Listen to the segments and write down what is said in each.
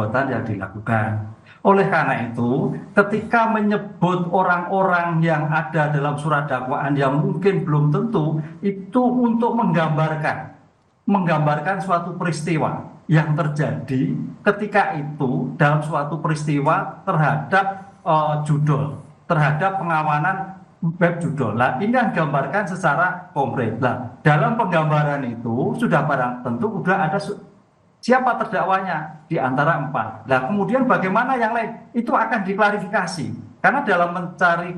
perbuatan yang dilakukan. Oleh karena itu, ketika menyebut orang-orang yang ada dalam surat dakwaan yang mungkin belum tentu, itu untuk menggambarkan suatu peristiwa yang terjadi ketika itu dalam suatu peristiwa terhadap judul, terhadap pengawanan web judul. Nah, ini yang digambarkan secara konkret. Nah, dalam penggambaran itu sudah barang tentu sudah ada siapa terdakwanya di antara empat. Nah, kemudian bagaimana yang lain itu akan diklarifikasi. Karena dalam mencari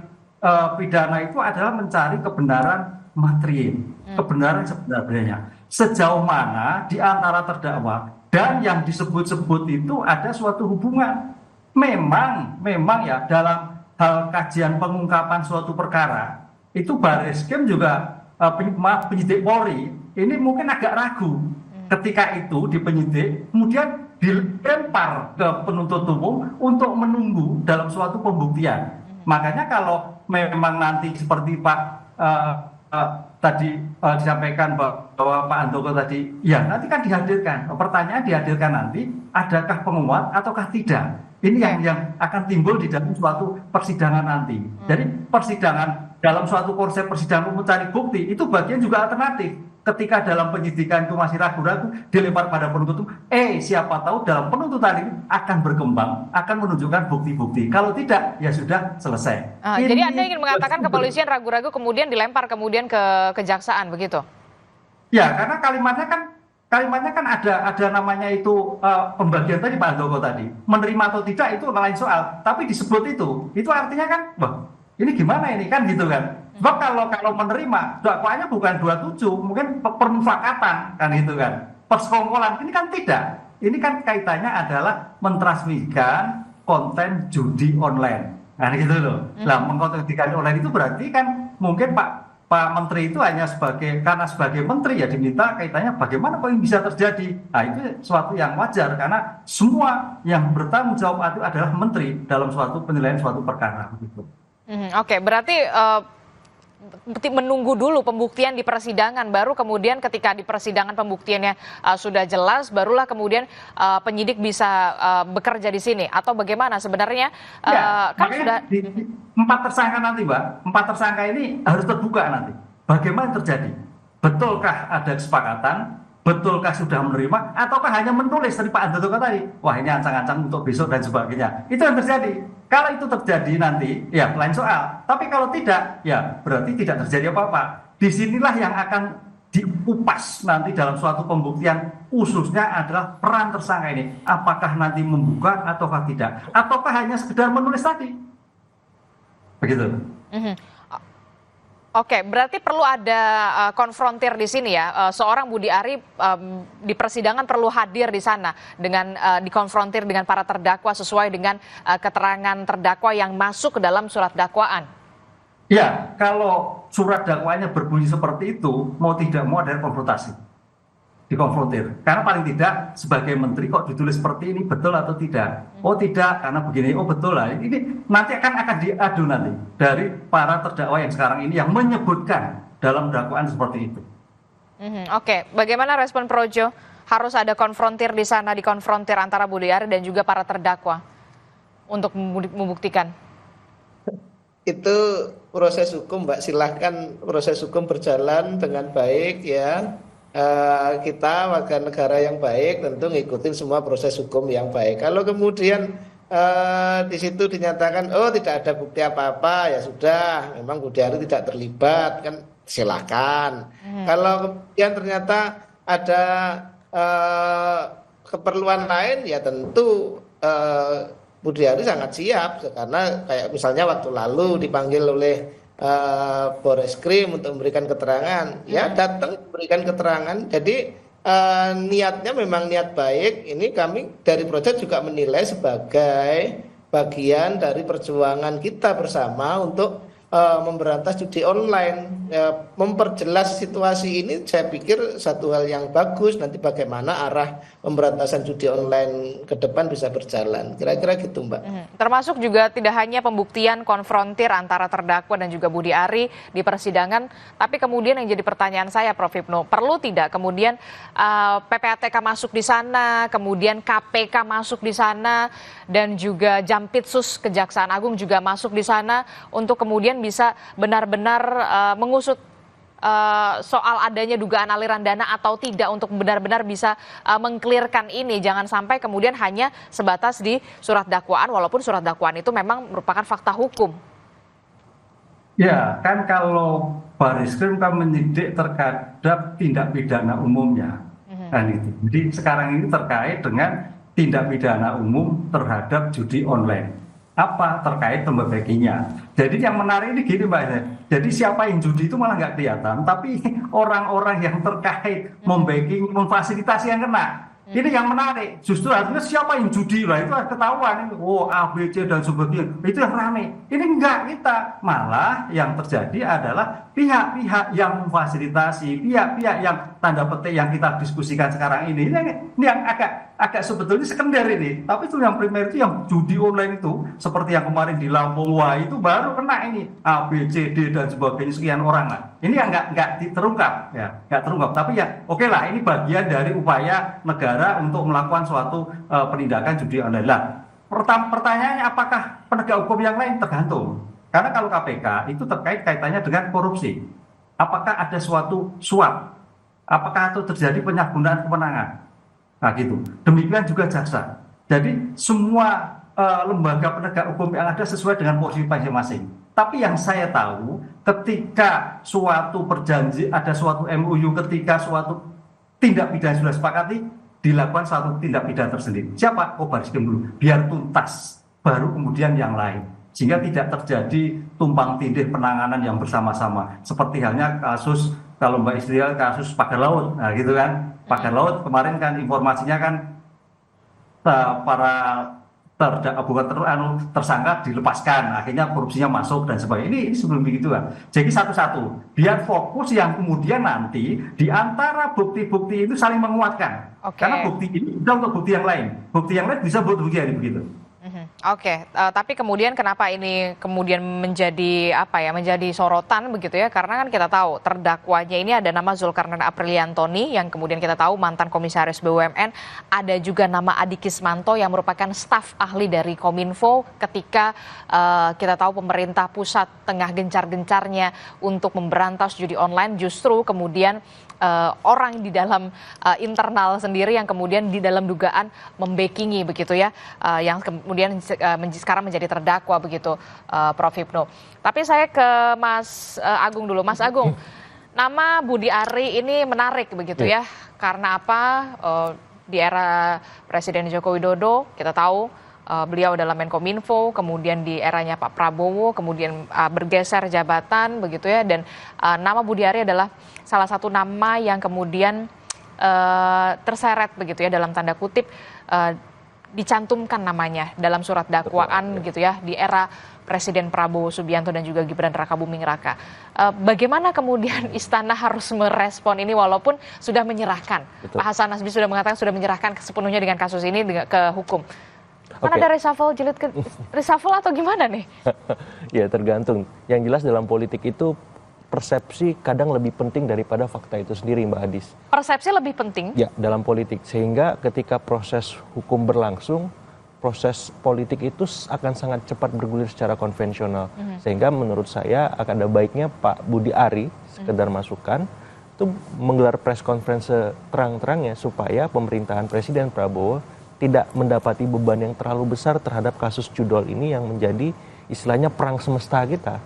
pidana itu adalah mencari kebenaran material, kebenaran sebenarnya. Sejauh mana di antara terdakwa dan yang disebut-sebut itu ada suatu hubungan. Memang ya dalam hal kajian pengungkapan suatu perkara itu Barreskrim juga penyidik Polri ini mungkin agak ragu ketika itu di penyidik kemudian dilempar ke penuntut umum untuk menunggu dalam suatu pembuktian. Makanya kalau memang nanti seperti Pak tadi disampaikan bahwa Pak Handoko tadi ya nanti kan dihadirkan, pertanyaan dihadirkan nanti adakah penguat ataukah tidak. Ini yang akan timbul di dalam suatu persidangan nanti. Jadi persidangan dalam suatu konsep persidangan mencari bukti itu bagian juga alternatif. Ketika dalam penyidikan itu masih ragu-ragu, dilempar pada penuntut, siapa tahu dalam penuntutan ini akan berkembang, akan menunjukkan bukti-bukti. Kalau tidak, ya sudah selesai. Jadi Anda ingin mengatakan kepolisian ragu-ragu kemudian dilempar kemudian ke kejaksaan, begitu? Ya, karena kalimatnya kan ada namanya itu pembagian tadi Pak Handoko tadi. Menerima atau tidak itu lain soal, tapi disebut itu artinya kan, ini gimana ini kan gitu kan. Sebab kalau menerima dakwaannya bukan 27, mungkin permufakatan kan gitu kan. Persekongkolan ini kan tidak. Ini kan kaitannya adalah mentransmisikan konten judi online. Nah gitu loh. Nah, mengkontensikan online itu berarti kan mungkin Pak Menteri itu hanya karena sebagai menteri ya diminta kaitannya bagaimana kok ini bisa terjadi. Nah itu suatu yang wajar karena semua yang bertanggung jawab itu adalah menteri dalam suatu penilaian suatu perkara. Gitu. Oke, berarti menunggu dulu pembuktian di persidangan, baru kemudian ketika di persidangan pembuktiannya sudah jelas, barulah kemudian penyidik bisa bekerja di sini atau bagaimana sebenarnya? Kan sudah empat tersangka nanti, Mbak. Empat tersangka ini harus terbuka nanti. Bagaimana terjadi? Betulkah ada kesepakatan? Betulkah sudah menerima? Ataukah hanya menulis dari Pak Handoko tadi? Wah ini ancang-ancang untuk besok dan sebagainya. Itu yang terjadi. Kalau itu terjadi nanti, ya lain soal. Tapi kalau tidak, ya berarti tidak terjadi apa-apa. Disinilah yang akan diupas nanti dalam suatu pembuktian khususnya adalah peran tersangka ini. Apakah nanti membuka ataukah tidak? Ataukah hanya sekedar menulis tadi? Begitu. Oke, berarti perlu ada konfrontir di sini ya. Seorang Budi Ari di persidangan perlu hadir di sana dengan dikonfrontir dengan para terdakwa sesuai dengan keterangan terdakwa yang masuk ke dalam surat dakwaan. Ya, kalau surat dakwaannya berbunyi seperti itu, mau tidak mau ada konfrontasi. Dikonfrontir. Karena paling tidak sebagai menteri kok ditulis seperti ini betul atau tidak? Oh tidak, karena begini. Oh betul lah. Ini nanti akan diadu nanti dari para terdakwa yang sekarang ini yang menyebutkan dalam dakwaan seperti itu. Oke, bagaimana respon Projo? Harus ada konfrontir di sana, dikonfrontir antara Budi Ari dan juga para terdakwa untuk membuktikan. Itu proses hukum, Mbak. Silahkan proses hukum berjalan dengan baik ya. Kita warga negara yang baik tentu ngikutin semua proses hukum yang baik. Kalau kemudian di situ dinyatakan tidak ada bukti apa-apa, ya sudah, memang Budi Ari tidak terlibat, kan silakan. Kalau kemudian ternyata ada keperluan lain, ya tentu Budi Ari sangat siap, karena kayak misalnya waktu lalu dipanggil oleh Barreskrim untuk memberikan keterangan, ya datang memberikan keterangan. Jadi niatnya memang niat baik. Ini kami dari Project juga menilai sebagai bagian dari perjuangan kita bersama untuk memberantas judi online. Memperjelas situasi ini saya pikir satu hal yang bagus. Nanti bagaimana arah pemberantasan judi online ke depan bisa berjalan. Kira-kira gitu, Mbak. Termasuk juga tidak hanya pembuktian konfrontir antara terdakwa dan juga Budi Ari di persidangan, tapi kemudian yang jadi pertanyaan saya, Prof. Hipnu, perlu tidak kemudian PPATK masuk di sana, kemudian KPK masuk di sana, dan juga Jampitsus Kejaksaan Agung juga masuk di sana untuk kemudian bisa benar-benar mengusut soal adanya dugaan aliran dana atau tidak, untuk benar-benar bisa mengklirkan ini. Jangan sampai kemudian hanya sebatas di surat dakwaan, walaupun surat dakwaan itu memang merupakan fakta hukum. Ya, kan kalau Baris Krim kan menyidik terhadap tindak pidana umumnya. Kan itu. Jadi sekarang ini terkait dengan tindak pidana umum terhadap judi online. Apa terkait pembebakinya. Jadi yang menarik ini gini, Mbak. Jadi siapa yang judi itu malah nggak kelihatan, tapi orang-orang yang terkait membacking, memfasilitasi yang kena. Ini yang menarik. Justru artinya siapa yang judi lah itu ketahuan. Oh, A, B, C dan sebagainya. Itu yang rame. Ini enggak kita. Malah yang terjadi adalah pihak-pihak yang memfasilitasi, pihak-pihak yang tanda petik yang kita diskusikan sekarang ini. Ini yang agak sebetulnya sekunder ini. Tapi itu yang primer itu yang judi online itu, seperti yang kemarin di Lampung, wah itu baru kena ini A, B, C, D dan sebagainya sekian orang lah. Ini yang nggak terungkap, ya, nggak terungkap. Tapi ya, oke lah, ini bagian dari upaya negara untuk melakukan suatu penindakan judi online. Lah, pertanyaannya apakah penegak hukum yang lain? Tergantung. Karena kalau KPK itu terkait kaitannya dengan korupsi. Apakah ada suatu suap? Apakah itu terjadi penyalahgunaan kewenangan? Nah gitu. Demikian juga jaksa. Jadi semua lembaga penegak hukum yang ada sesuai dengan porsi masing-masing. Tapi yang saya tahu, ketika suatu perjanjian, ada suatu MOU, ketika suatu tindak pidana sudah sepakati, dilakukan suatu tindak pidana tersendiri. Siapa? Oh, Baris Krim dulu. Biar tuntas, baru kemudian yang lain. Sehingga tidak terjadi tumpang tindih penanganan yang bersama-sama. Seperti halnya kasus, kalau Mbak Istrial, kasus pagar laut. Nah gitu kan. Pagar laut kemarin kan informasinya kan para tersangka dilepaskan, akhirnya korupsinya masuk dan sebagainya. Ini sebelum begitu kan. Jadi satu-satu, biar fokus yang kemudian nanti di antara bukti-bukti itu saling menguatkan. Karena bukti ini sudah untuk bukti yang lain. Bukti yang lain bisa buat bukti yang begitu. Tapi kemudian kenapa ini kemudian menjadi menjadi sorotan begitu ya? Karena kan kita tahu terdakwanya ini ada nama Zulkarnain Apriliantoni yang kemudian kita tahu mantan komisaris BUMN, ada juga nama Adi Kismanto yang merupakan staf ahli dari Kominfo ketika kita tahu pemerintah pusat tengah gencar-gencarnya untuk memberantas judi online, justru kemudian orang di dalam internal sendiri yang kemudian di dalam dugaan membackingi begitu ya, yang kemudian sekarang menjadi terdakwa begitu, Prof. Hipnu. Tapi saya ke Mas Agung dulu. Mas Agung, nama Budi Ari ini menarik begitu ya, karena apa? Di era Presiden Joko Widodo kita tahu beliau adalah Menkominfo, kemudian di eranya Pak Prabowo, kemudian bergeser jabatan begitu ya, dan nama Budi Ari adalah salah satu nama yang kemudian terseret begitu ya, dalam tanda kutip dicantumkan namanya dalam surat dakwaan gitu ya di era Presiden Prabowo Subianto dan juga Gibran Rakabuming Raka. Bagaimana kemudian Istana harus merespon ini walaupun sudah menyerahkan? Betul. Pak Hasan Nasbi sudah mengatakan sudah menyerahkan sepenuhnya dengan kasus ini ke hukum. Kan ada reshuffle jilid ke reshuffle atau gimana nih? Ya tergantung. Yang jelas dalam politik itu persepsi kadang lebih penting daripada fakta itu sendiri, Mbak Adis. Persepsi lebih penting? Ya, dalam politik. Sehingga ketika proses hukum berlangsung, proses politik itu akan sangat cepat bergulir secara konvensional. Sehingga menurut saya akan ada baiknya Pak Budi Ari, sekedar masukan, itu menggelar press conference terang-terangnya supaya pemerintahan Presiden Prabowo tidak mendapati beban yang terlalu besar terhadap kasus judol ini yang menjadi istilahnya perang semesta kita,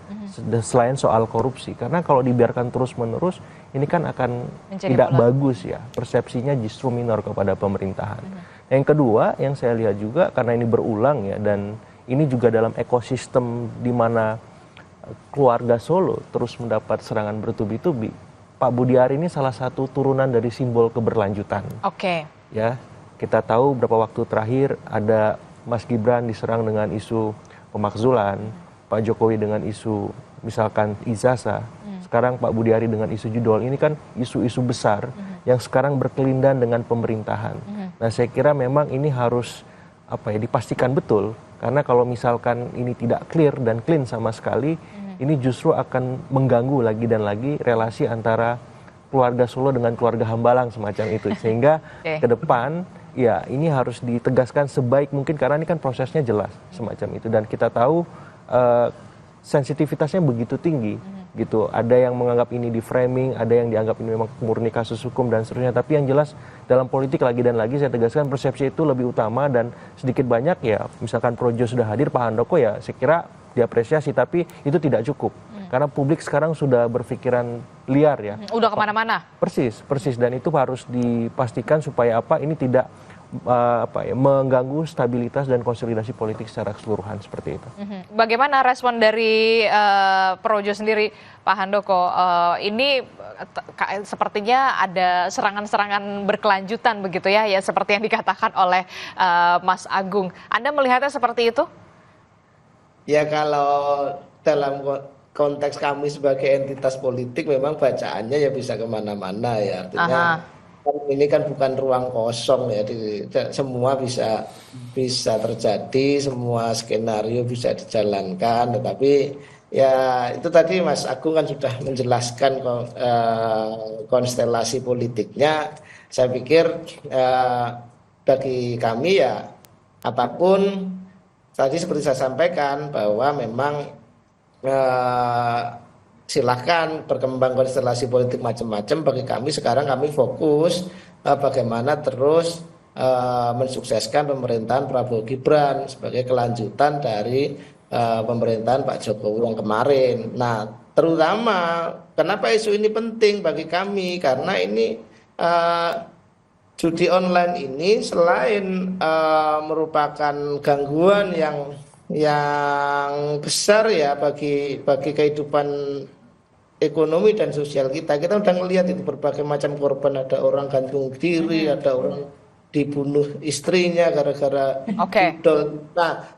selain soal korupsi. Karena kalau dibiarkan terus-menerus, ini kan akan tidak bagus ya, persepsinya justru minor kepada pemerintahan. Yang kedua, yang saya lihat juga, karena ini berulang ya, dan ini juga dalam ekosistem di mana keluarga Solo terus mendapat serangan bertubi-tubi, Pak Budi Ari ini salah satu turunan dari simbol keberlanjutan. Ya, kita tahu beberapa waktu terakhir ada Mas Gibran diserang dengan isu pemakzulan, Pak Jokowi dengan isu misalkan ijazah, sekarang Pak Budi Ari dengan isu judul, ini kan isu-isu besar yang sekarang berkelindan dengan pemerintahan. Nah saya kira memang ini harus dipastikan betul, karena kalau misalkan ini tidak clear dan clean sama sekali, ini justru akan mengganggu lagi dan lagi relasi antara keluarga Solo dengan keluarga Hambalang semacam itu, sehingga ke depan ya ini harus ditegaskan sebaik mungkin, karena ini kan prosesnya jelas semacam itu, dan kita tahu sensitivitasnya begitu tinggi gitu. Ada yang menganggap ini di framing, ada yang dianggap ini memang murni kasus hukum dan seterusnya. Tapi yang jelas dalam politik lagi dan lagi saya tegaskan persepsi itu lebih utama, dan sedikit banyak ya misalkan Projo sudah hadir, Pak Handoko ya saya kira diapresiasi, tapi itu tidak cukup. Karena publik sekarang sudah berpikiran liar ya. Udah kemana-mana. Persis, dan itu harus dipastikan supaya ini tidak mengganggu stabilitas dan konsolidasi politik secara keseluruhan seperti itu. Bagaimana respon dari Projo sendiri, Pak Handoko? Ini sepertinya ada serangan-serangan berkelanjutan begitu ya, seperti yang dikatakan oleh Mas Agung. Anda melihatnya seperti itu? Ya kalau dalam konteks kami sebagai entitas politik memang bacaannya ya bisa kemana-mana ya, artinya ini kan bukan ruang kosong ya, semua bisa terjadi, semua skenario bisa dijalankan, tetapi ya itu tadi Mas Agung kan sudah menjelaskan konstelasi politiknya. Saya pikir bagi kami ya apapun tadi seperti saya sampaikan bahwa memang silahkan berkembang konstelasi politik macam-macam. Bagi kami sekarang kami fokus bagaimana terus mensukseskan pemerintahan Prabowo Gibran sebagai kelanjutan dari pemerintahan Pak Jokowi yang kemarin. Nah, terutama kenapa isu ini penting bagi kami, karena ini judi online ini selain merupakan gangguan yang besar ya bagi kehidupan ekonomi dan sosial kita udah ngelihat itu berbagai macam korban, ada orang gantung diri, ada orang dibunuh istrinya gara-gara idol. Nah,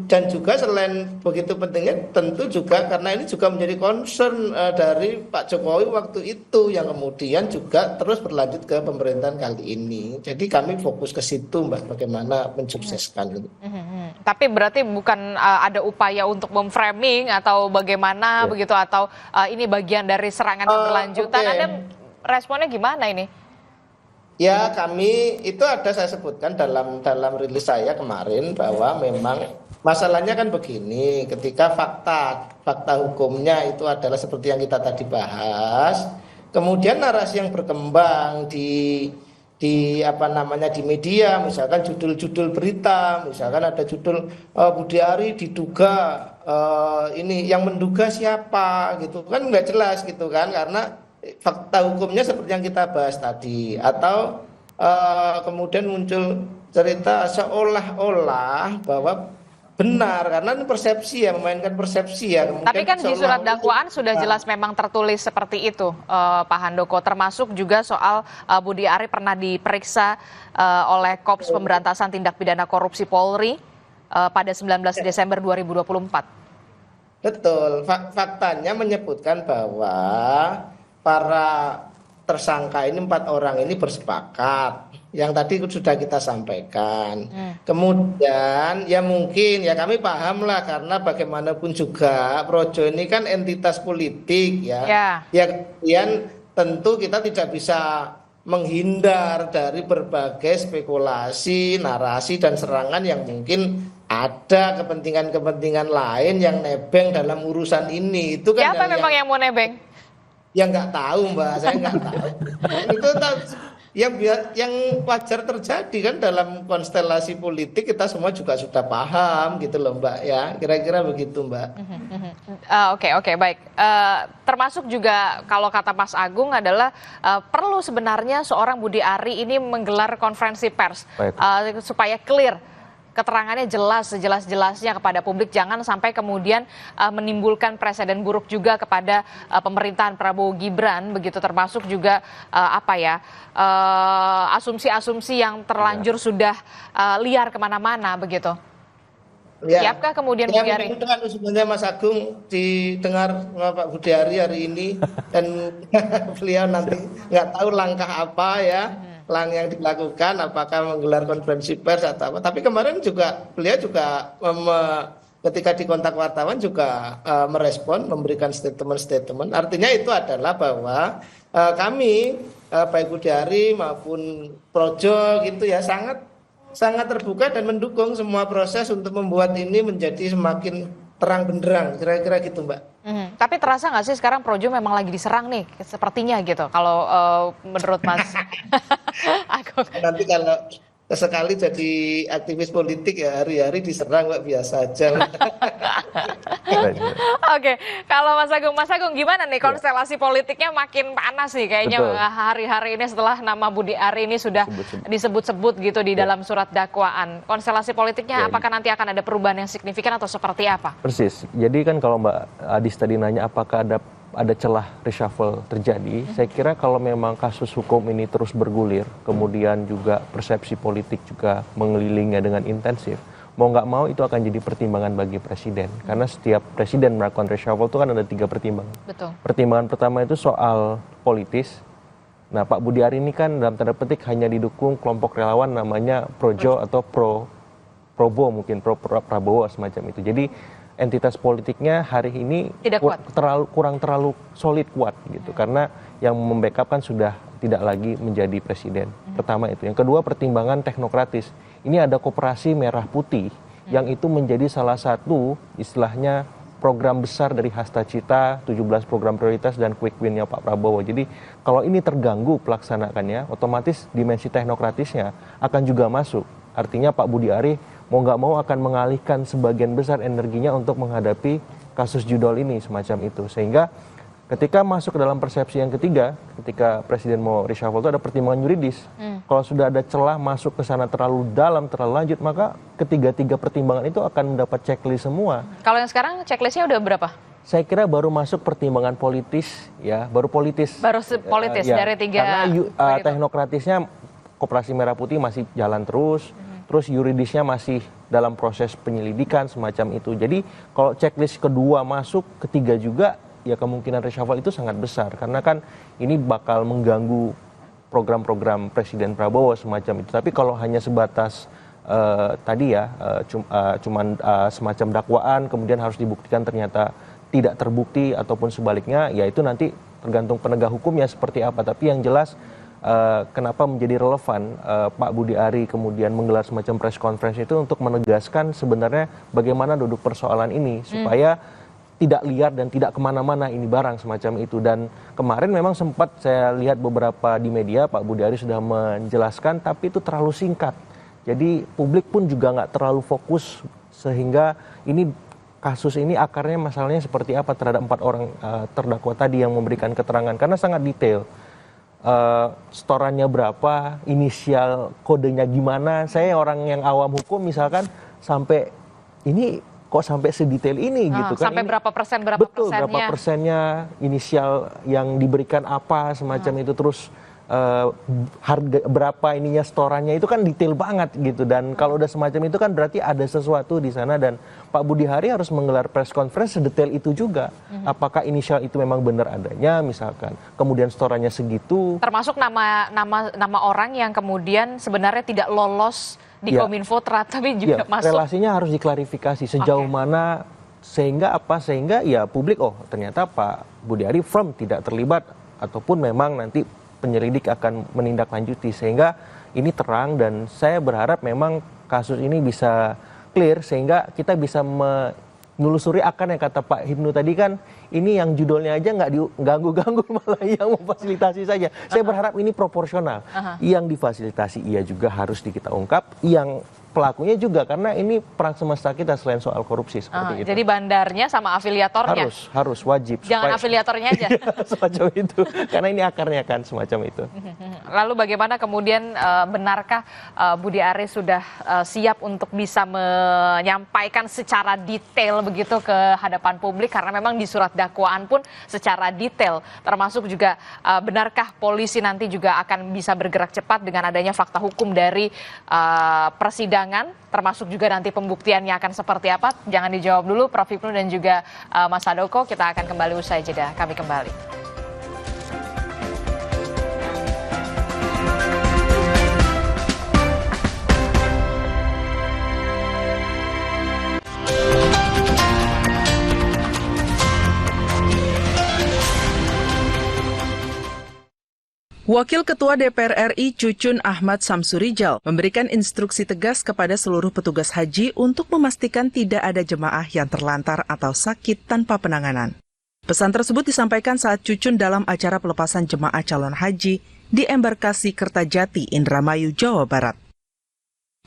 dan juga selain begitu pentingnya tentu juga karena ini juga menjadi concern dari Pak Jokowi waktu itu yang kemudian juga terus berlanjut ke pemerintahan kali ini. Jadi kami fokus ke situ Mbak, bagaimana mensukseskan itu. Tapi berarti bukan ada upaya untuk memframing atau bagaimana begitu, atau ini bagian dari serangan yang berlanjutan. Anda responnya gimana ini? Ya kami itu saya sebutkan dalam rilis saya kemarin bahwa memang masalahnya kan begini, ketika fakta hukumnya itu adalah seperti yang kita tadi bahas, kemudian narasi yang berkembang di media, misalkan judul-judul berita, misalkan ada judul Budi Ari diduga ini yang menduga siapa gitu kan, nggak jelas gitu kan, karena fakta hukumnya seperti yang kita bahas tadi, atau kemudian muncul cerita seolah-olah bahwa benar, karena ini persepsi ya, memainkan persepsi ya. Tapi kan di surat dakwaan sudah jelas memang tertulis seperti itu, Pak Handoko, termasuk juga soal Budi Ari pernah diperiksa oleh Kops Pemberantasan Tindak Pidana Korupsi Polri pada 19 Desember 2024. Betul, faktanya menyebutkan bahwa para tersangka ini 4 orang ini bersepakat yang tadi sudah kita sampaikan. Kemudian ya mungkin ya kami paham lah, karena bagaimanapun juga Projo ini kan entitas politik ya. Ya kemudian tentu kita tidak bisa menghindar dari berbagai spekulasi, narasi dan serangan yang mungkin ada kepentingan-kepentingan lain yang nebeng dalam urusan ini. Itu kan siapa memang yang mau nebeng? Ya nggak tahu Mbak, saya nggak tahu. Itu yang wajar terjadi kan dalam konstelasi politik, kita semua juga sudah paham gitu loh Mbak ya, kira-kira begitu Mbak. Oke, baik. Termasuk juga kalau kata Mas Agung adalah perlu sebenarnya seorang Budi Ari ini menggelar konferensi pers supaya clear, keterangannya jelas sejelas-jelasnya kepada publik, jangan sampai kemudian menimbulkan presiden buruk juga kepada pemerintahan Prabowo Gibran begitu, termasuk juga asumsi-asumsi yang terlanjur sudah liar kemana-mana begitu. Ya. Siapkah kemudian Budi Ari? Mudah-mudahan usulannya Mas Agung didengar sama Pak Budi Ari hari ini dan beliau nanti nggak tahu langkah apa ya, yang dilakukan, apakah menggelar konferensi pers atau apa. Tapi kemarin juga beliau juga ketika dikontak wartawan juga merespon, memberikan statement-statement. Artinya itu adalah bahwa kami baik Budi Ari maupun Projo gitu ya sangat terbuka dan mendukung semua proses untuk membuat ini menjadi semakin terang benderang, kira-kira gitu Mbak. Tapi terasa nggak sih sekarang Projo memang lagi diserang nih, sepertinya gitu. Kalau menurut Mas Agung. Nanti kalau sekali jadi aktivis politik ya hari-hari diserang Mbak, biasa aja. Oke, kalau Mas Agung gimana nih konstelasi politiknya makin panas nih kayaknya hari-hari ini setelah nama Budi Ari ini sudah disebut-sebut gitu di dalam surat dakwaan. Konstelasi politiknya apakah nanti akan ada perubahan yang signifikan atau seperti apa? Persis. Jadi kan kalau Mbak Adis tadi nanya apakah ada celah reshuffle terjadi, saya kira kalau memang kasus hukum ini terus bergulir, kemudian juga persepsi politik juga mengelilingnya dengan intensif, mau nggak mau itu akan jadi pertimbangan bagi presiden. Karena setiap presiden melakukan reshuffle itu kan ada 3 pertimbangan. Betul. Pertimbangan pertama itu soal politis. Nah, Pak Budi Ari ini kan dalam tanda petik hanya didukung kelompok relawan namanya Projo atau Probo mungkin, Prabowo semacam itu. Jadi entitas politiknya hari ini kurang terlalu solid kuat gitu, karena yang membackup kan sudah tidak lagi menjadi presiden. Pertama itu. Yang kedua pertimbangan teknokratis. Ini ada koperasi merah putih yang itu menjadi salah satu istilahnya program besar dari Hasta Cita, 17 program prioritas dan quick win-nya Pak Prabowo. Jadi kalau ini terganggu pelaksanakannya, otomatis dimensi teknokratisnya akan juga masuk. Artinya Pak Budi Ari mau nggak mau akan mengalihkan sebagian besar energinya untuk menghadapi kasus judol ini semacam itu. Sehingga ketika masuk ke dalam persepsi yang ketiga, ketika presiden mau reshuffle itu ada pertimbangan yuridis. Kalau sudah ada celah masuk ke sana terlalu dalam, terlalu lanjut, maka ketiga-tiga pertimbangan itu akan mendapat checklist semua. Kalau yang sekarang checklistnya udah berapa? Saya kira baru masuk pertimbangan politis, ya, baru politis. Baru politis dari 3. Karena teknokratisnya Koperasi Merah Putih masih jalan terus. Terus yuridisnya masih dalam proses penyelidikan semacam itu. Jadi kalau checklist kedua masuk, ketiga juga, ya kemungkinan reshuffle itu sangat besar. Karena kan ini bakal mengganggu program-program Presiden Prabowo semacam itu. Tapi kalau hanya sebatas tadi ya, cuman semacam dakwaan, kemudian harus dibuktikan ternyata tidak terbukti ataupun sebaliknya, ya itu nanti tergantung penegak hukumnya seperti apa. Tapi yang jelas kenapa menjadi relevan Pak Budi Ari kemudian menggelar semacam press conference itu untuk menegaskan sebenarnya bagaimana duduk persoalan ini supaya tidak liar dan tidak kemana-mana ini barang semacam itu. Dan kemarin memang sempat saya lihat beberapa di media Pak Budi Ari sudah menjelaskan, tapi itu terlalu singkat. Jadi publik pun juga nggak terlalu fokus, sehingga ini kasus ini akarnya masalahnya seperti apa terhadap 4 orang terdakwa tadi yang memberikan keterangan, karena sangat detail. Setorannya berapa, inisial kodenya gimana. Saya orang yang awam hukum misalkan sampai ini kok sampai sedetail ini gitu kan. Sampai berapa persen, betul, berapa persennya, inisial yang diberikan apa semacam itu, terus harga berapa ininya, setorannya itu kan detail banget gitu. Dan kalau udah semacam itu kan berarti ada sesuatu di sana, dan Pak Budi Ari harus menggelar press conference sedetail itu juga. Apakah inisial itu memang benar adanya misalkan, kemudian setorannya segitu, termasuk nama orang yang kemudian sebenarnya tidak lolos di Kominfo tapi juga masuk. Relasinya harus diklarifikasi sejauh mana, sehingga ya publik, oh ternyata Pak Budi Ari firm tidak terlibat, ataupun memang nanti penyelidik akan menindaklanjuti, sehingga ini terang. Dan saya berharap memang kasus ini bisa clear sehingga kita bisa menelusuri akar yang kata Pak Hipnu tadi kan, ini yang judulnya aja nggak diganggu-ganggu malah yang memfasilitasi saja. Saya berharap ini proporsional. Yang difasilitasi ia juga harus kita ungkap, yang pelakunya juga, karena ini perang semesta kita selain soal korupsi seperti itu. Jadi bandarnya sama afiliatornya harus wajib. Jangan afiliatornya aja. Semacam itu, karena ini akarnya kan semacam itu. Lalu bagaimana kemudian benarkah Budi Ari sudah siap untuk bisa menyampaikan secara detail begitu ke hadapan publik, karena memang di surat dakwaan pun secara detail, termasuk juga benarkah polisi nanti juga akan bisa bergerak cepat dengan adanya fakta hukum dari persidangan persidangan, termasuk juga nanti pembuktiannya akan seperti apa? Jangan dijawab dulu, Prof. Hipnu dan juga Mas Handoko. Kita akan kembali usai jeda. Kami kembali. Wakil Ketua DPR RI Cucun Ahmad Samsurijal memberikan instruksi tegas kepada seluruh petugas haji untuk memastikan tidak ada jemaah yang terlantar atau sakit tanpa penanganan. Pesan tersebut disampaikan saat Cucun dalam acara pelepasan jemaah calon haji di embarkasi Kertajati, Indramayu, Jawa Barat.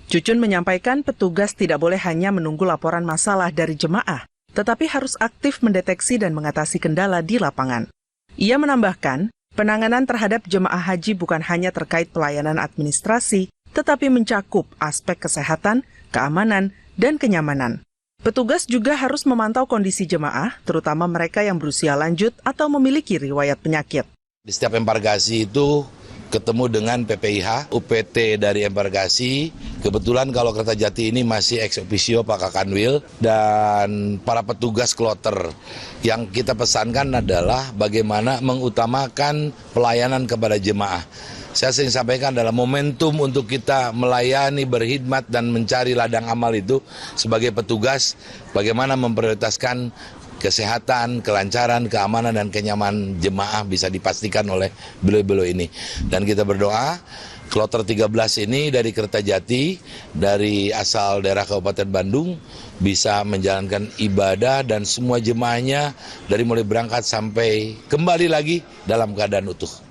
Cucun menyampaikan petugas tidak boleh hanya menunggu laporan masalah dari jemaah, tetapi harus aktif mendeteksi dan mengatasi kendala di lapangan. Ia menambahkan, penanganan terhadap jemaah haji bukan hanya terkait pelayanan administrasi, tetapi mencakup aspek kesehatan, keamanan, dan kenyamanan. Petugas juga harus memantau kondisi jemaah, terutama mereka yang berusia lanjut atau memiliki riwayat penyakit. Di setiap embarkasi itu ketemu dengan PPIH, UPT dari embarkasi. Kebetulan kalau Kertajati ini masih ex officio Pak Kakanwil dan para petugas kloter. Yang kita pesankan adalah bagaimana mengutamakan pelayanan kepada jemaah. Saya sering sampaikan adalah momentum untuk kita melayani, berkhidmat dan mencari ladang amal itu sebagai petugas, bagaimana memprioritaskan kesehatan, kelancaran, keamanan, dan kenyamanan jemaah bisa dipastikan oleh beliau-beliau ini. Dan kita berdoa, kloter 13 ini dari Kertajati, dari asal daerah Kabupaten Bandung, bisa menjalankan ibadah dan semua jemaahnya dari mulai berangkat sampai kembali lagi dalam keadaan utuh.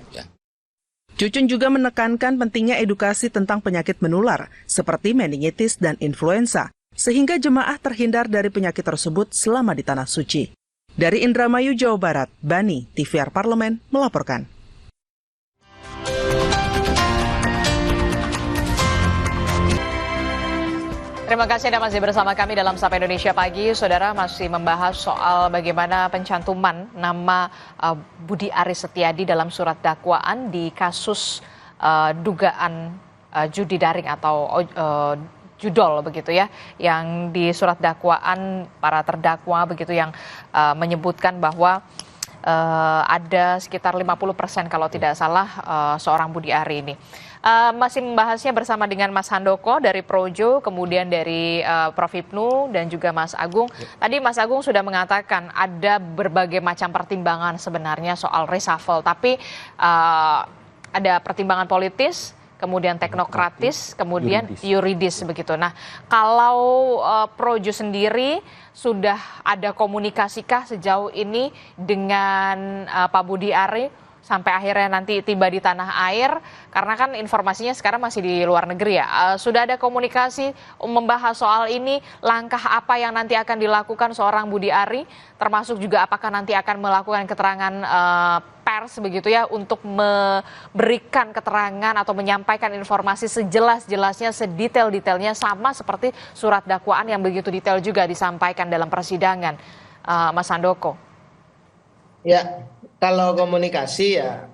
Cucun juga menekankan pentingnya edukasi tentang penyakit menular, seperti meningitis dan influenza, sehingga jemaah terhindar dari penyakit tersebut selama di Tanah Suci. Dari Indramayu, Jawa Barat, Bani, TVR Parlemen, melaporkan. Terima kasih Anda masih bersama kami dalam Sapa Indonesia Pagi. Saudara masih membahas soal bagaimana pencantuman nama Budi Aris Setiadi dalam surat dakwaan di kasus dugaan judi daring atau judol begitu ya, yang di surat dakwaan para terdakwa begitu yang menyebutkan bahwa ada sekitar 50% kalau tidak salah seorang Budi Ari ini. Masih membahasnya bersama dengan Mas Handoko dari Projo, kemudian dari Prof. Hipnu dan juga Mas Agung. Tadi Mas Agung sudah mengatakan ada berbagai macam pertimbangan sebenarnya soal reshuffle, tapi ada pertimbangan politis, kemudian teknokratis, kemudian yuridis begitu. Nah, kalau Projo sendiri sudah ada komunikasikah sejauh ini dengan Pak Budi Ari sampai akhirnya nanti tiba di tanah air? Karena kan informasinya sekarang masih di luar negeri ya. Sudah ada komunikasi membahas soal ini, langkah apa yang nanti akan dilakukan seorang Budi Ari, termasuk juga apakah nanti akan melakukan keterangan pers begitu ya untuk memberikan keterangan atau menyampaikan informasi sejelas-jelasnya, sedetail-detailnya sama seperti surat dakwaan yang begitu detail juga disampaikan dalam persidangan. Mas Handoko. Ya, kalau komunikasi ya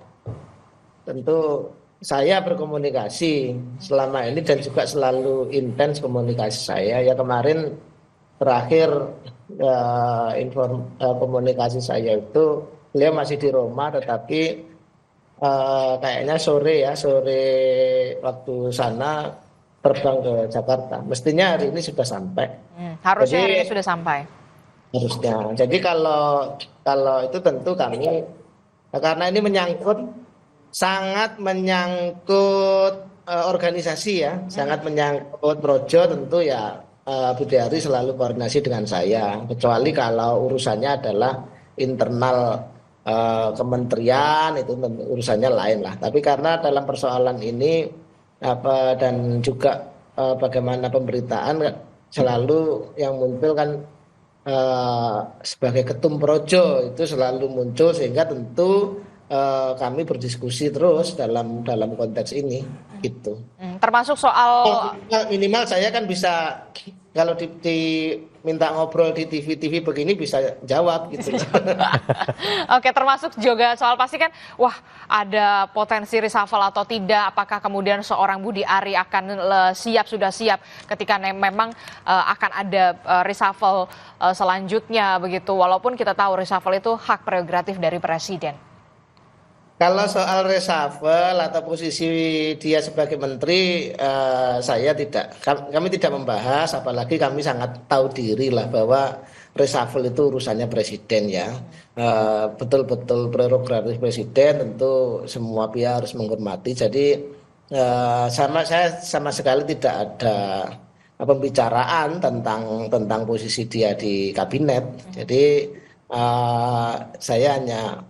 tentu saya berkomunikasi selama ini dan juga selalu intens komunikasi saya. Ya kemarin terakhir komunikasi saya itu beliau masih di Roma, tetapi kayaknya sore waktu sana terbang ke Jakarta. Mestinya hari ini sudah sampai. Harusnya hari ini sudah sampai. Harusnya. Jadi kalau itu tentu kami, karena ini sangat menyangkut organisasi ya, sangat menyangkut Projo, tentu ya Budi Ari selalu koordinasi dengan saya, kecuali kalau urusannya adalah internal kementerian, itu urusannya lain lah. Tapi karena dalam persoalan ini dan juga bagaimana pemberitaan selalu yang muncul kan sebagai ketum Projo itu selalu muncul, sehingga tentu kami berdiskusi terus dalam konteks ini gitu. Termasuk soal minimal saya kan bisa kalau diminta ngobrol di TV begini bisa jawab gitu. Oke, termasuk juga soal pasti kan, wah ada potensi reshuffle atau tidak, apakah kemudian seorang Budi Ari akan sudah siap ketika memang akan ada reshuffle selanjutnya begitu, walaupun kita tahu reshuffle itu hak prerogatif dari Presiden. Kalau soal reshuffle atau posisi dia sebagai menteri, kami tidak membahas, apalagi kami sangat tahu diri lah bahwa reshuffle itu urusannya presiden ya. Betul-betul prerogatif presiden, tentu semua pihak harus menghormati. Jadi saya sama sekali tidak ada pembicaraan tentang posisi dia di kabinet. Jadi saya hanya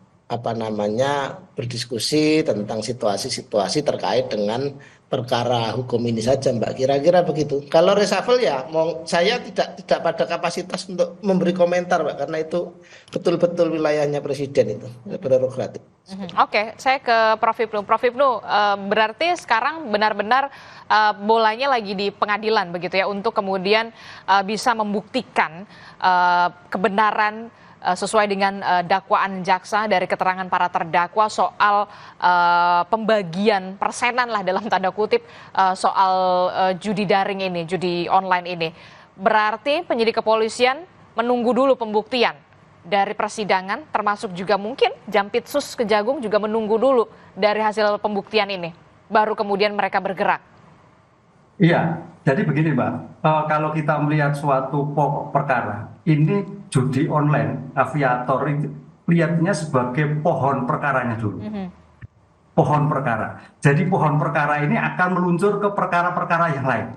berdiskusi tentang situasi-situasi terkait dengan perkara hukum ini saja, Mbak. Kira-kira begitu. Kalau reshuffle ya, saya tidak pada kapasitas untuk memberi komentar, Mbak, karena itu betul-betul wilayahnya presiden itu, prerogatif. Oke, saya ke Prof. Hipnu. Prof. Hipnu, berarti sekarang benar-benar bolanya lagi di pengadilan begitu ya, untuk kemudian bisa membuktikan kebenaran sesuai dengan dakwaan jaksa dari keterangan para terdakwa soal pembagian persenan lah dalam tanda kutip soal judi daring ini, judi online ini. Berarti penyidik kepolisian menunggu dulu pembuktian dari persidangan, termasuk juga mungkin Jampitsus Kejagung juga menunggu dulu dari hasil pembuktian ini, baru kemudian mereka bergerak. Iya, jadi begini Mbak, kalau kita melihat suatu pokok perkara, ini judi online, aviator itu lihatnya sebagai pohon perkaranya dulu. Pohon perkara. Jadi pohon perkara ini akan meluncur ke perkara-perkara yang lain.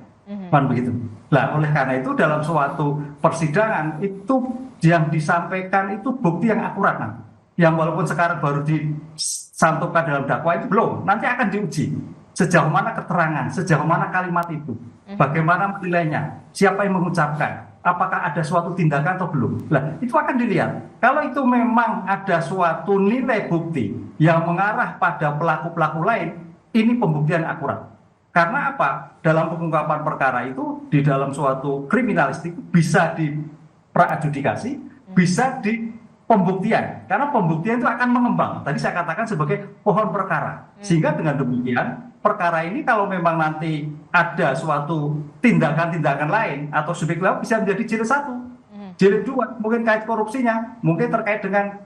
Kan begitu. Nah, oleh karena itu dalam suatu persidangan itu yang disampaikan itu bukti yang akurat nanti. Yang walaupun sekarang baru disantumkan dalam dakwaan itu belum, nanti akan diuji. Sejauh mana keterangan, sejauh mana kalimat itu, bagaimana menilainya, siapa yang mengucapkan, apakah ada suatu tindakan atau belum. Nah, itu akan dilihat. Kalau itu memang ada suatu nilai bukti yang mengarah pada pelaku-pelaku lain, ini pembuktian akurat. Karena apa? Dalam pengungkapan perkara itu, di dalam suatu kriminalistik bisa diperadjudikasi, bisa di pembuktian. Karena pembuktian itu akan mengembang. Tadi saya katakan sebagai pohon perkara. Sehingga dengan demikian, perkara ini kalau memang nanti ada suatu tindakan-tindakan lain atau subjek lain bisa menjadi jilid 1, jilid 2, mungkin kait korupsinya, mungkin terkait dengan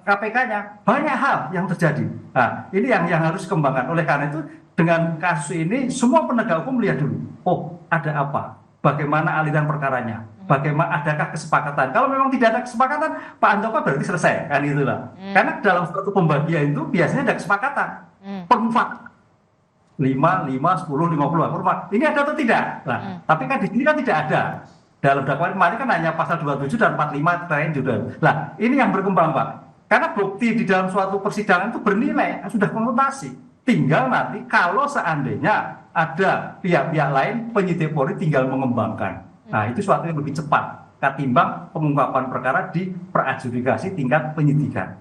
KPK-nya, banyak hal yang terjadi. Nah, ini yang harus dikembangkan. Oleh karena itu, dengan kasus ini semua penegak hukum melihat dulu, oh ada apa, bagaimana aliran perkaranya, bagaimana adakah kesepakatan. Kalau memang tidak ada kesepakatan, Pak Handoko berarti selesai, kan itulah. Karena dalam suatu pembagian itu biasanya ada kesepakatan, permufakat. 5, 10, 50 kurma. Ini ada atau tidak? Nah, tapi kan di sini kan tidak ada. Dalam dakwaan kemarin kan hanya pasal 27 dan 45 lain juga. Nah, ini yang berkembang, Pak. Karena bukti di dalam suatu persidangan itu bernilai, sudah konotasi. Tinggal nanti kalau seandainya ada pihak-pihak lain, penyidik Polri tinggal mengembangkan. Nah, itu suatu yang lebih cepat ketimbang pengungkapan perkara di peradjudikasi tingkat penyidikan.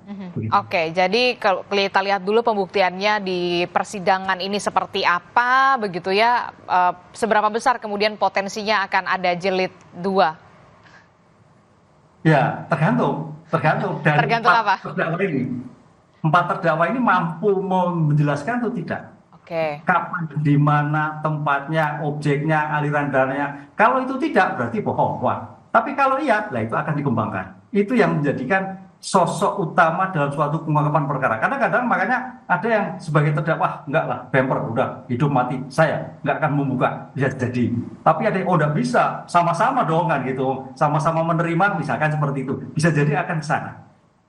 Oke, jadi kalau kita lihat dulu pembuktiannya di persidangan ini seperti apa, begitu ya, seberapa besar kemudian potensinya akan ada jilid 2? Ya, tergantung dari tergantung apa? Empat terdakwa ini mampu menjelaskan atau tidak. Oke. Kapan, di mana tempatnya, objeknya, aliran dananya. Kalau itu tidak, berarti bohong. Wah. Tapi kalau iya, lah itu akan dikembangkan. Itu yang menjadikan sosok utama dalam suatu pengungkapan perkara. Karena kadang makanya ada yang sebagai terdakwa, enggak lah, bemper, udah hidup mati, saya nggak akan membuka, bisa jadi. Tapi ada yang, oh nggak bisa, sama-sama dong kan gitu, sama-sama menerima, misalkan seperti itu. Bisa jadi akan ke sana.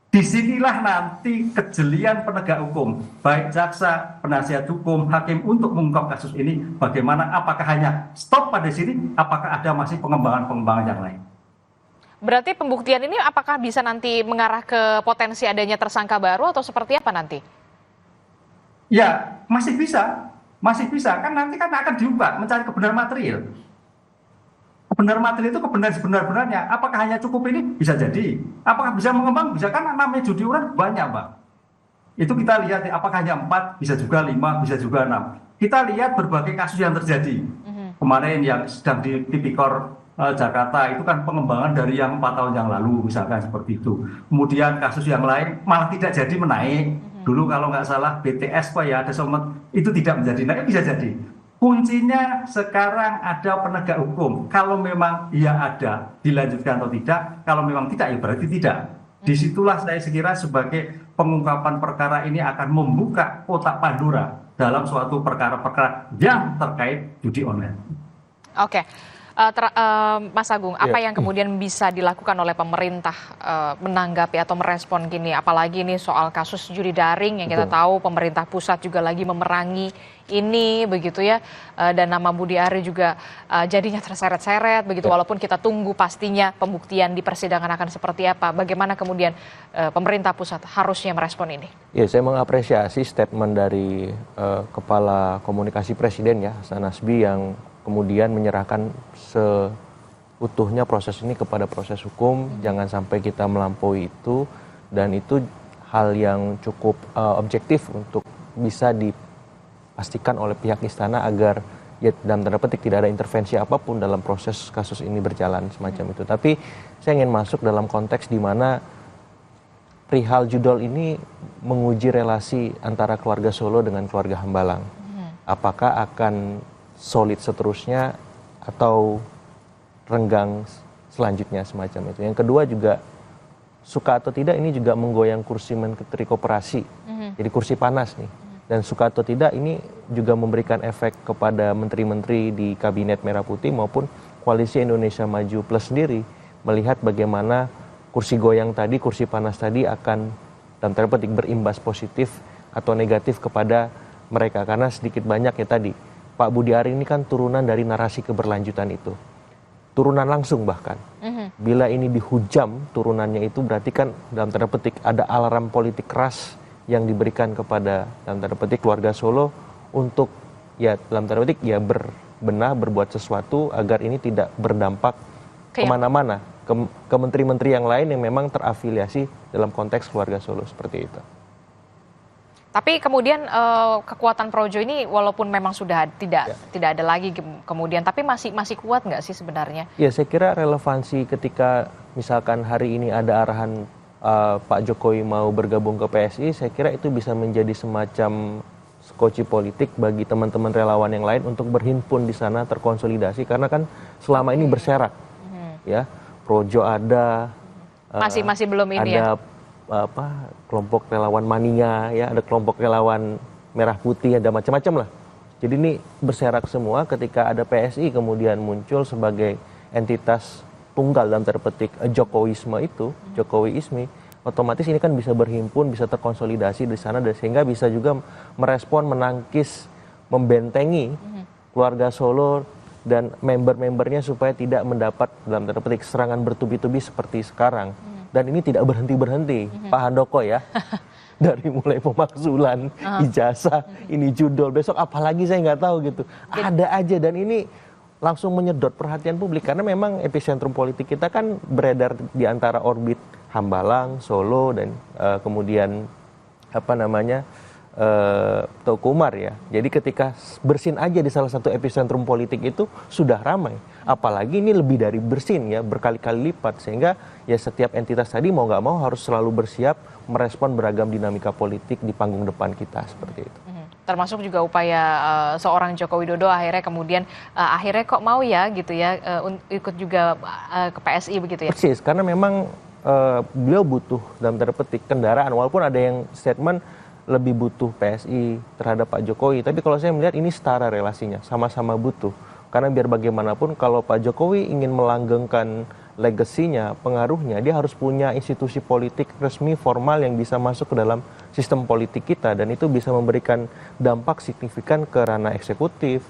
Disinilah nanti kejelian penegak hukum, baik jaksa, penasihat hukum, hakim untuk mengungkap kasus ini, bagaimana, apakah hanya stop pada sini, apakah ada masih pengembangan-pengembangan yang lain. Berarti pembuktian ini apakah bisa nanti mengarah ke potensi adanya tersangka baru atau seperti apa nanti? Ya, masih bisa. Kan nanti kan akan diungkap, mencari kebenaran material. Kebenaran material itu kebenaran sebenar-benarnya. Apakah hanya cukup ini? Bisa jadi. Apakah bisa mengembang? Bisa, kan namanya judi online banyak, Mbak. Itu kita lihat apakah hanya 4, bisa juga 5, bisa juga 6. Kita lihat berbagai kasus yang terjadi. Kemarin yang sedang di tipikor Jakarta itu kan pengembangan dari yang 4 tahun yang lalu misalkan seperti itu. Kemudian kasus yang lain malah tidak jadi menaik. Dulu kalau nggak salah BTS Pak ya ada Somet itu tidak menjadi naik, bisa jadi. Kuncinya sekarang ada penegak hukum. Kalau memang ia ada dilanjutkan atau tidak, kalau memang tidak ya berarti tidak. Disitulah saya sekira sebagai pengungkapan perkara ini akan membuka kotak Pandora dalam suatu perkara-perkara yang terkait judi online. Oke. Mas Agung, apa yang kemudian bisa dilakukan oleh pemerintah menanggapi atau merespon gini? Apalagi ini soal kasus judi daring yang kita tahu pemerintah pusat juga lagi memerangi ini begitu ya, dan nama Budi Ari juga jadinya terseret-seret begitu, walaupun kita tunggu pastinya pembuktian di persidangan akan seperti apa. Bagaimana kemudian pemerintah pusat harusnya merespon ini? Ya, saya mengapresiasi statement dari Kepala Komunikasi Presiden ya, Hasan Nasbi, yang kemudian menyerahkan seutuhnya proses ini kepada proses hukum. Jangan sampai kita melampaui itu, dan itu hal yang cukup objektif untuk bisa dipastikan oleh pihak istana agar ya dalam tanda petik tidak ada intervensi apapun dalam proses kasus ini berjalan semacam itu. Tapi saya ingin masuk dalam konteks di mana perihal judol ini menguji relasi antara keluarga Solo dengan keluarga Hambalang. Apakah akan solid seterusnya atau renggang selanjutnya semacam itu. Yang kedua juga, suka atau tidak ini juga menggoyang kursi Menteri Koperasi. Jadi kursi panas nih. Dan suka atau tidak ini juga memberikan efek kepada menteri-menteri di Kabinet Merah Putih maupun Koalisi Indonesia Maju Plus sendiri, melihat bagaimana kursi goyang tadi, kursi panas tadi akan dalam tanda petik berimbas positif atau negatif kepada mereka. Karena sedikit banyak ya tadi, Pak Budi Ari ini kan turunan dari narasi keberlanjutan itu. Turunan langsung bahkan. Bila ini dihujam turunannya itu berarti kan dalam tanda petik ada alarm politik keras yang diberikan kepada dalam tanda petik keluarga Solo untuk ya dalam tanda petik ya berbenah, berbuat sesuatu agar ini tidak berdampak kemana-mana. Ke menteri-menteri yang lain yang memang terafiliasi dalam konteks keluarga Solo seperti itu. Tapi kemudian kekuatan Projo ini walaupun memang sudah tidak ada lagi kemudian, tapi masih kuat nggak sih sebenarnya? Ya, saya kira relevansi ketika misalkan hari ini ada arahan Pak Jokowi mau bergabung ke PSI, saya kira itu bisa menjadi semacam skoci politik bagi teman-teman relawan yang lain untuk berhimpun di sana, terkonsolidasi, karena kan selama ini berserak, ya Projo ada, masih belum ini ada, kelompok relawan mania, ya ada kelompok relawan merah putih, ada macam-macam lah. Jadi ini berserak semua. Ketika ada PSI kemudian muncul sebagai entitas tunggal dalam tanda petik Jokowisme itu, Jokowiisme, otomatis ini kan bisa berhimpun, bisa terkonsolidasi di sana, dan sehingga bisa juga merespon, menangkis, membentengi keluarga Solo dan member-membernya supaya tidak mendapat dalam tanda petik serangan bertubi-tubi seperti sekarang. Dan ini tidak berhenti-berhenti, Pak Handoko ya. Dari mulai pemakzulan, ijazah, ini judul, besok apalagi saya nggak tahu gitu. Ada aja, dan ini langsung menyedot perhatian publik. Karena memang epicentrum politik kita kan beredar di antara orbit Hambalang, Solo, dan kemudian Teuku Umar ya. Jadi ketika bersin aja di salah satu epicentrum politik itu sudah ramai. Apalagi ini lebih dari bersin ya, berkali-kali lipat. Sehingga ya setiap entitas tadi mau nggak mau harus selalu bersiap merespon beragam dinamika politik di panggung depan kita seperti itu. Termasuk juga upaya seorang Joko Widodo akhirnya kemudian akhirnya kok mau ya gitu ya ikut juga ke PSI begitu ya. Persis, karena memang beliau butuh dalam tanda petik kendaraan, walaupun ada yang statement lebih butuh PSI terhadap Pak Jokowi. Tapi kalau saya melihat ini setara relasinya, sama-sama butuh. Karena biar bagaimanapun kalau Pak Jokowi ingin melanggengkan legasinya, pengaruhnya, dia harus punya institusi politik resmi, formal yang bisa masuk ke dalam sistem politik kita. Dan itu bisa memberikan dampak signifikan ke ranah eksekutif,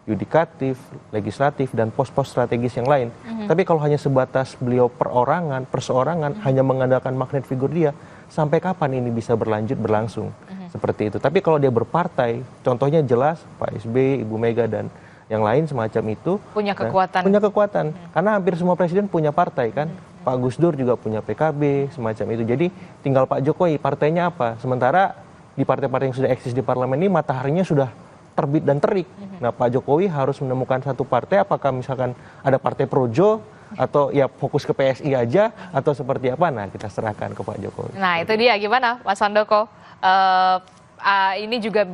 yudikatif, legislatif, dan pos-pos strategis yang lain. Tapi kalau hanya sebatas beliau perorangan, perseorangan, hanya mengandalkan magnet figur dia, sampai kapan ini bisa berlangsung seperti itu. Tapi kalau dia berpartai, contohnya jelas Pak SBY, Ibu Mega, dan yang lain semacam itu punya kekuatan. Punya kekuatan. Karena hampir semua presiden punya partai kan. Pak Gus Dur juga punya PKB semacam itu. Jadi tinggal Pak Jokowi partainya apa. Sementara di partai-partai yang sudah eksis di parlemen ini mataharinya sudah terbit dan terik. Nah, Pak Jokowi harus menemukan satu partai, apakah misalkan ada partai Projo, atau ya fokus ke PSI aja, atau seperti apa? Nah, kita serahkan ke Pak Jokowi. Nah, itu dia, gimana Mas Handoko? Ini juga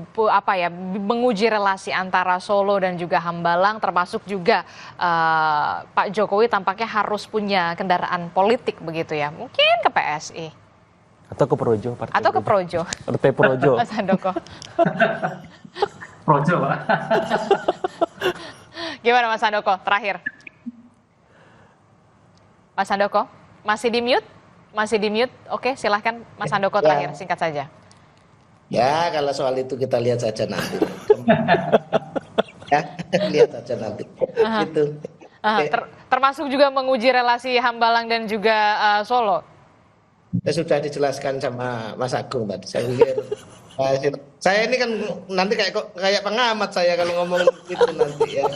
menguji relasi antara Solo dan juga Hambalang, termasuk juga Pak Jokowi tampaknya harus punya kendaraan politik begitu ya, mungkin ke PSI atau ke Projo, atau ke Projo, partai Projo. Mas Handoko. Projo, Pak. Gimana Mas Handoko terakhir? Mas Handoko masih di mute? Masih di mute? Oke, silahkan Mas Handoko terakhir, singkat saja. Ya, kalau soal itu kita lihat saja nanti. Ya, lihat saja nanti. Gitu. Termasuk juga menguji relasi Hambalang dan juga Solo. Sudah dijelaskan sama Mas Agung tadi. Saya pikir saya ini kan nanti kayak pengamat saya kalau ngomong itu nanti ya.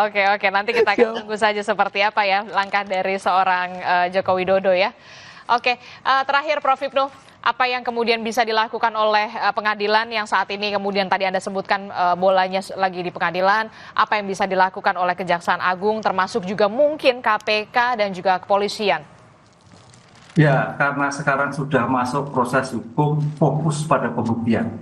Oke, nanti kita akan tunggu saja seperti apa ya langkah dari seorang Joko Widodo ya. Oke, terakhir Prof. Hipnu, apa yang kemudian bisa dilakukan oleh pengadilan yang saat ini kemudian tadi Anda sebutkan bolanya lagi di pengadilan, apa yang bisa dilakukan oleh Kejaksaan Agung termasuk juga mungkin KPK dan juga kepolisian? Ya, karena sekarang sudah masuk proses hukum, fokus pada pembuktian.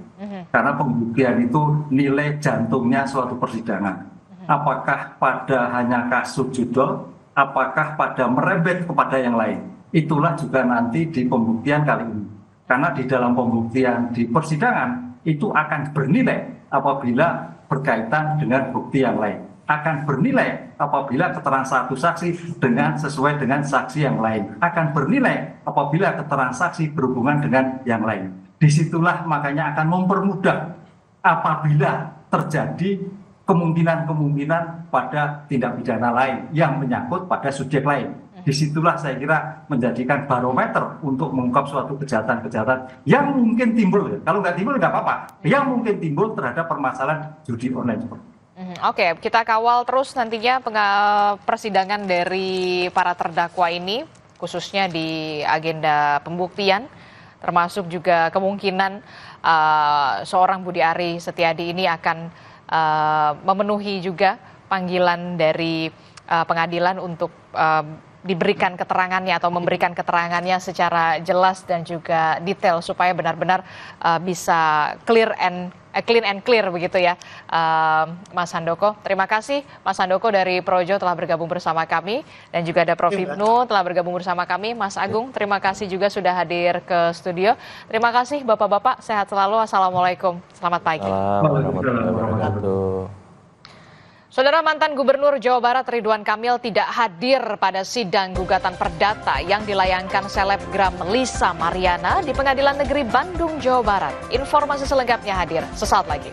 Karena pembuktian itu nilai jantungnya suatu persidangan. Apakah pada hanya kasus judul, apakah pada merembet kepada yang lain. Itulah juga nanti di pembuktian kali ini. Karena di dalam pembuktian di persidangan itu akan bernilai apabila berkaitan dengan bukti yang lain. Akan bernilai apabila keterangan satu saksi sesuai dengan saksi yang lain. Akan bernilai apabila keterangan saksi berhubungan dengan yang lain. Disitulah makanya akan mempermudah apabila terjadi kemungkinan pada tindak pidana lain yang menyangkut pada subjek lain. Disitulah saya kira menjadikan barometer untuk mengungkap suatu kejahatan-kejahatan yang mungkin timbul. Kalau nggak timbul nggak apa-apa. Yang mungkin timbul terhadap permasalahan judi online. Oke, kita kawal terus nantinya persidangan dari para terdakwa ini, khususnya di agenda pembuktian, termasuk juga kemungkinan seorang Budi Ari Setiadi ini akan memenuhi juga panggilan dari pengadilan untuk diberikan keterangannya atau memberikan keterangannya secara jelas dan juga detail supaya benar-benar bisa clean and clear begitu ya, Mas Handoko. Terima kasih Mas Handoko dari Projo telah bergabung bersama kami dan juga ada Prof. Hipnu telah bergabung bersama kami. Mas Agung, terima kasih juga sudah hadir ke studio. Terima kasih Bapak-bapak, sehat selalu. Assalamualaikum, selamat pagi. Saudara, mantan Gubernur Jawa Barat Ridwan Kamil tidak hadir pada sidang gugatan perdata yang dilayangkan selebgram Lisa Mariana di Pengadilan Negeri Bandung, Jawa Barat. Informasi selengkapnya hadir sesaat lagi.